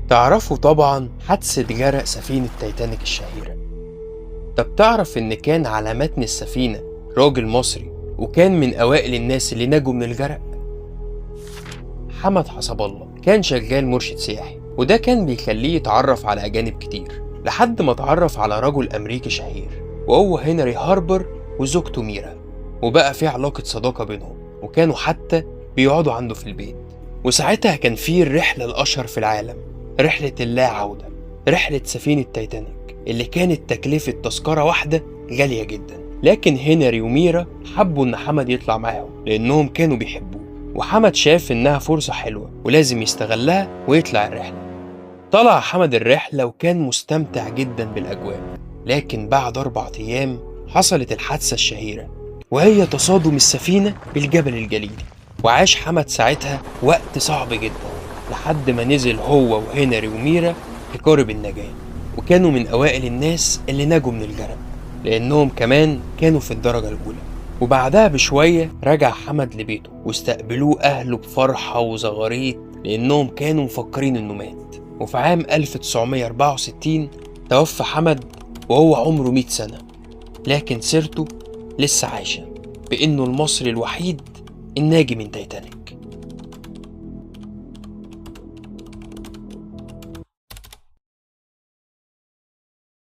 تعرفوا طبعا حادثة غرق سفينة تايتانيك الشهيرة. طب تعرف إن كان على متن السفينة راجل مصري وكان من أوائل الناس اللي نجوا من الغرق؟ حمد حسب الله كان شغال مرشد سياحي، وده كان بيخليه يتعرف على أجانب كتير لحد ما اتعرف على رجل أمريكي شهير وهو هنري هاربر وزوجته ميرا، وبقى في علاقة صداقة بينهم وكانوا حتى بيقعدوا عنده في البيت. وساعتها كان في الرحلة الأشهر في العالم، رحلة اللا عودة، رحلة سفينة تايتانيك اللي كانت تكلفة تذكرة واحدة غالية جدا. لكن هنري وميرا حبوا إن حمد يطلع معاهم لأنهم كانوا بيحبوه، وحمد شاف إنها فرصة حلوة ولازم يستغلها ويطلع الرحلة. طلع حمد الرحلة وكان مستمتع جدا بالأجواء، لكن بعد 4 أيام حصلت الحادثة الشهيرة وهي تصادم السفينة بالجبل الجليدي. وعاش حمد ساعتها وقت صعب جدا لحد ما نزل هو وهنري وميرا في قارب النجاة، وكانوا من أوائل الناس اللي نجوا من الغرق لأنهم كمان كانوا في الدرجة الأولى. وبعدها بشوية رجع حمد لبيته واستقبلوه أهله بفرحة وزغاريت لأنهم كانوا مفكرين إنه مات. وفي عام 1964 توفى حمد وهو عمره 100 سنة، لكن سيرته لسه عايشة بإنه المصري الوحيد الناجي من تايتانيك.